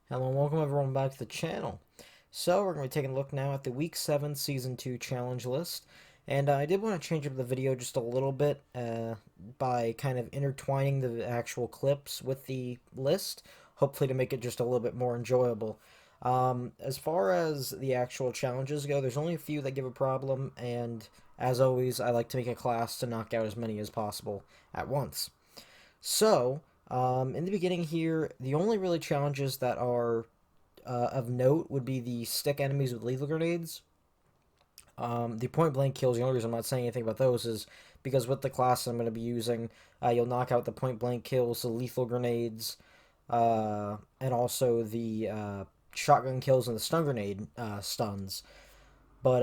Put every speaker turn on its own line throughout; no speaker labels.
Hello and welcome everyone back to the channel. So we're going to be taking a look now at the Week 7 Season 2 challenge list. And I did want to change up the video just a little bit by kind of intertwining the actual clips with the list, hopefully to make it just a little bit more enjoyable. As far as the actual challenges go, there's only a few that give a problem, and as always, I like to make a class to knock out as many as possible at once. So, in the beginning here, the only really challenges that are of note would be the stick enemies with lethal grenades. The point blank kills, the only reason I'm not saying anything about those is because with the class I'm going to be using, you'll knock out the point blank kills, the lethal grenades, and also the shotgun kills and the stun grenade stuns. But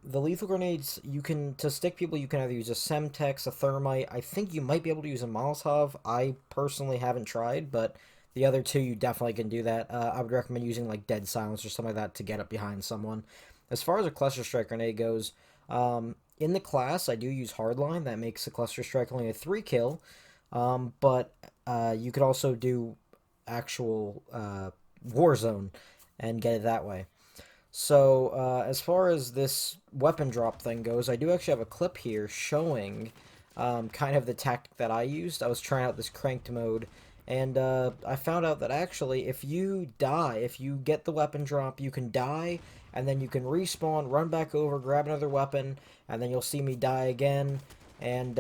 the lethal grenades, you can to stick people. You can either use a Semtex, a Thermite. I think you might be able to use a Molotov. I personally haven't tried, but the other two you definitely can do that. I would recommend using like Dead Silence or something like that to get up behind someone. As far as a Cluster Strike grenade goes, in the class I do use Hardline. That makes the Cluster Strike only a 3 kill. But you could also do actual Warzone and get it that way. So, as far as this weapon drop thing goes, I do actually have a clip here showing kind of the tactic that I used. I was trying out this cranked mode, and I found out that actually, if you die, if you get the weapon drop, you can die, and then you can respawn, run back over, grab another weapon, and then you'll see me die again. And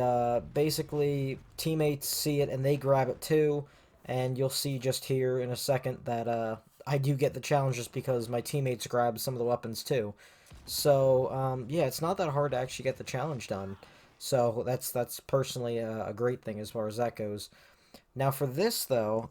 basically, teammates see it and they grab it too, and you'll see just here in a second that I do get the challenge just because my teammates grab some of the weapons too. So yeah, it's not that hard to actually get the challenge done. So that's personally a great thing as far as that goes. Now for this though,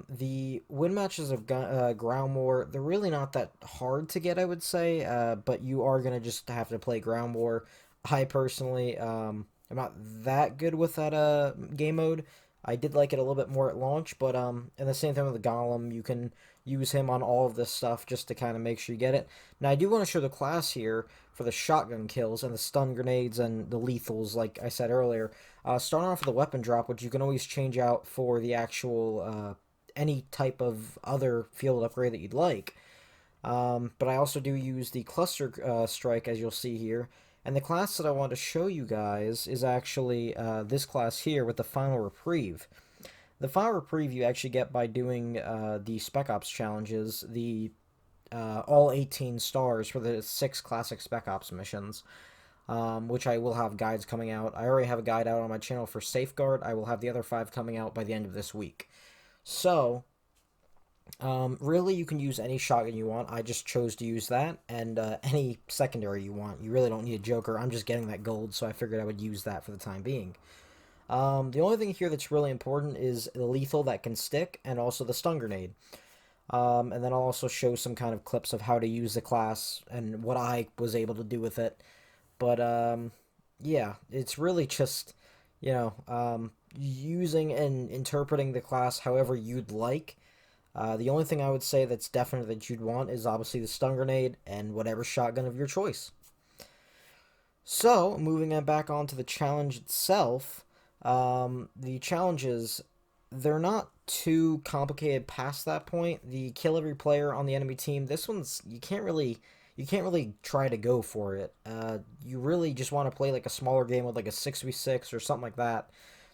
the win matches of Ground War, they're really not that hard to get, I would say. But you are gonna just have to play Ground War. I personally, I'm not that good with that game mode. I did like it a little bit more at launch, but and the same thing with the Golem, you can use him on all of this stuff just to kind of make sure you get it. Now I do want to show the class here for the shotgun kills and the stun grenades and the lethals, like I said earlier. Starting off with the weapon drop, which you can always change out for the actual any type of other field upgrade that you'd like. But I also do use the cluster strike, as you'll see here. And the class that I want to show you guys is actually this class here with the Final Reprieve. The Final Reprieve you actually get by doing the Spec Ops challenges, the all 18 stars for the 6 classic Spec Ops missions, which I will have guides coming out. I already have a guide out on my channel for Safeguard. I will have the other 5 coming out by the end of this week. So, really, you can use any shotgun you want. I just chose to use that, and any secondary you want. You really don't need a Joker. I'm just getting that gold, so I figured I would use that for the time being. The only thing here that's really important is the lethal that can stick, and also the stun grenade. And then I'll also show some kind of clips of how to use the class and what I was able to do with it. But yeah, it's really just using and interpreting the class however you'd like. The only thing I would say that's definite that you'd want is obviously the stun grenade and whatever shotgun of your choice. So, moving on back onto the challenge itself, the challenges, they're not too complicated past that point. The kill every player on the enemy team, this one's, you can't really try to go for it. You really just want to play like a smaller game with like a 6v6 or something like that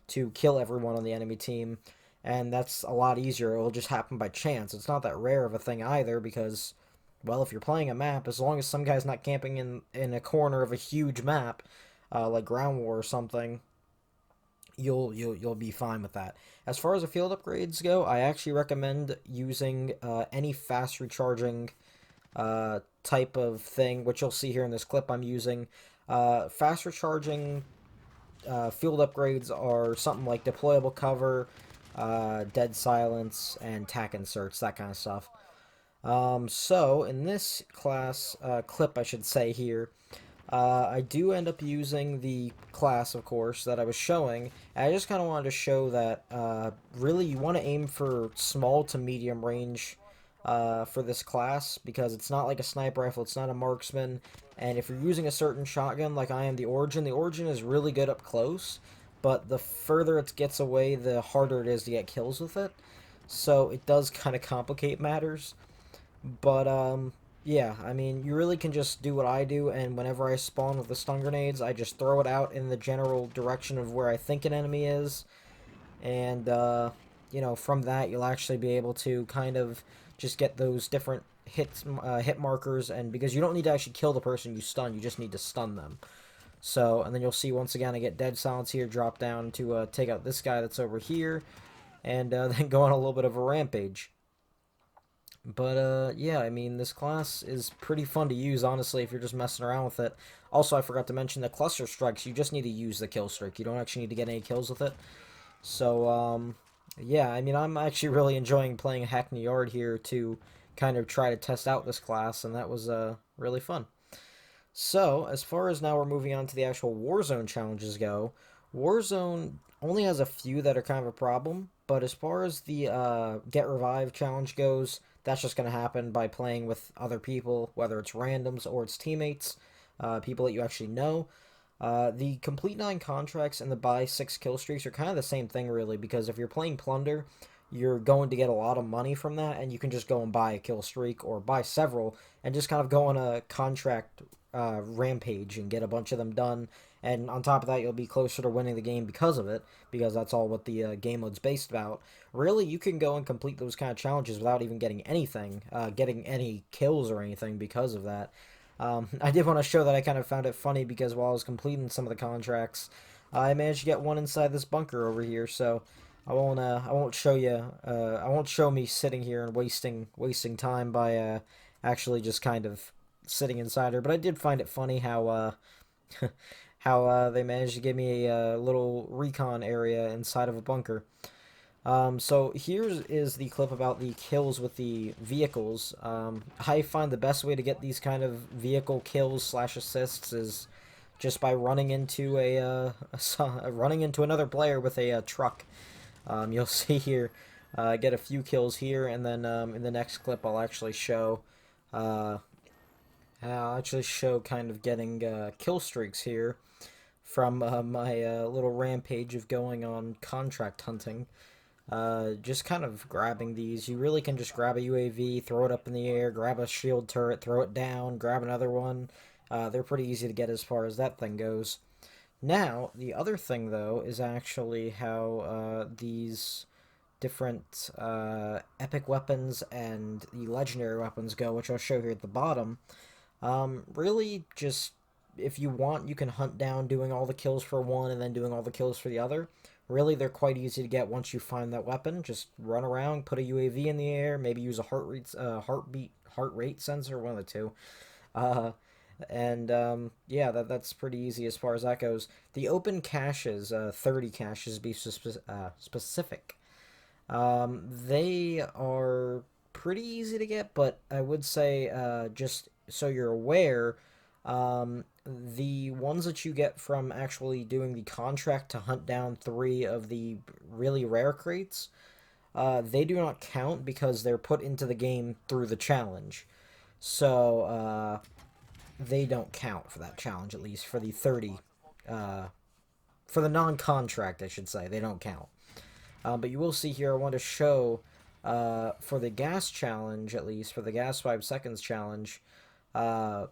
to kill everyone on the enemy team, and that's a lot easier. It'll just happen by chance. It's not that rare of a thing either because, well, if you're playing a map, as long as some guy's not camping in a corner of a huge map, like Ground War or something, you'll be fine with that. As far as the field upgrades go, I actually recommend using any fast recharging type of thing, which you'll see here in this clip I'm using. Fast recharging field upgrades are something like deployable cover, dead silence, and tack inserts, that kind of stuff. So in this class clip, I should say here, I do end up using the class, of course, that I was showing. And I just kind of wanted to show that really you want to aim for small to medium range for this class because it's not like a sniper rifle, it's not a marksman. And if you're using a certain shotgun, like I am the Origin is really good up close, but the further it gets away, the harder it is to get kills with it. so it does kind of complicate matters. But yeah, I mean, you really can just do what I do, and whenever I spawn with the stun grenades, I just throw it out in the general direction of where I think an enemy is, and you know, from that you'll actually be able to kind of just get those different hit markers, and because you don't need to actually kill the person you stun, you just need to stun them. So, and then you'll see once again I get dead silence here, drop down to take out this guy that's over here, and then go on a little bit of a rampage. But yeah, I mean, this class is pretty fun to use, honestly, if you're just messing around with it. Also, I forgot to mention the cluster strikes. You just need to use the kill streak. You don't actually need to get any kills with it. So, yeah, I mean, I'm actually really enjoying playing Hackney Yard here to kind of try to test out this class, and that was really fun. So, as far as now we're moving on to the actual Warzone challenges go, Warzone only has a few that are kind of a problem, but as far as the Get Revived challenge goes, that's just going to happen by playing with other people, whether it's randoms or it's teammates, people that you actually know. The complete 9 contracts and the buy 6 kill streaks are kind of the same thing, really, because if you're playing Plunder, you're going to get a lot of money from that, and you can just go and buy a kill streak or buy several and just kind of go on a contract rampage and get a bunch of them done. And on top of that, you'll be closer to winning the game because of it, because that's all what the game mode's based about. Really, you can go and complete those kind of challenges without even getting anything, getting any kills or anything because of that. I did want to show that I kind of found it funny because while I was completing some of the contracts, I managed to get one inside this bunker over here. So I won't show you, I won't show me sitting here and wasting time by actually just kind of sitting inside her. But I did find it funny how how they managed to give me a little recon area inside of a bunker. So here is the clip about the kills with the vehicles. I find the best way to get these kind of vehicle kills slash assists is just by running into running into another player with a truck. You'll see here, get a few kills here, and then in the next clip uh, I'll actually show kind of getting kill streaks here from my little rampage of going on contract hunting. Just kind of grabbing these. You really can just grab a UAV, throw it up in the air, grab a shield turret, throw it down, grab another one. They're pretty easy to get as far as that thing goes. Now, the other thing, though, is actually how these different epic weapons and the legendary weapons go, which I'll show here at the bottom. Really, just if you want, you can hunt down doing all the kills for one and then doing all the kills for the other. Really, they're quite easy to get once you find that weapon. Just run around, put a UAV in the air, maybe use a heart rate sensor, one of the two. Uh, and yeah, that's pretty easy as far as that goes. The open caches, 30 caches, be specific. They are pretty easy to get, but I would say, just so you're aware, the ones that you get from actually doing the contract to hunt down 3 of the really rare crates, they do not count because they're put into the game through the challenge. So, they don't count for that challenge, at least for the 30, uh, for the non-contract, I should say. They don't count. But you will see here, I want to show, for the gas challenge, at least, for the gas 5 seconds challenge, uh,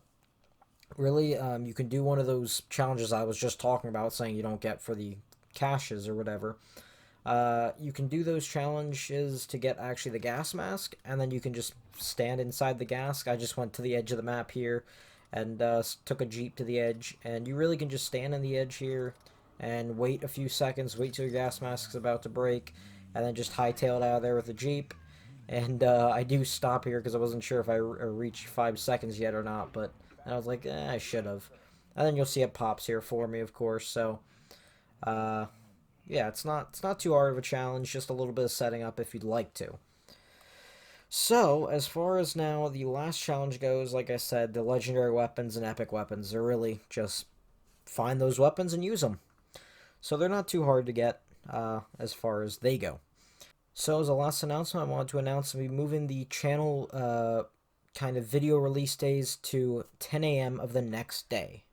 really, you can do one of those challenges I was just talking about, saying you don't get for the caches or whatever. You can do those challenges to get actually the gas mask, and then you can just stand inside the gas. I just went to the edge of the map here and took a jeep to the edge, and you really can just stand on the edge here and wait a few seconds, wait till your gas mask is about to break, and then just hightail it out of there with the jeep. And I do stop here because I wasn't sure if I reached 5 seconds yet or not, but I was like, I should have. And then you'll see it pops here for me, of course. So, uh, yeah, it's not too hard of a challenge, just a little bit of setting up if you'd like to. So, as far as now the last challenge goes, like I said, the legendary weapons and epic weapons are really just find those weapons and use them. So they're not too hard to get as far as they go. So as a last announcement, I wanted to announce that we'll be moving the channel kind of video release days to 10 a.m. of the next day.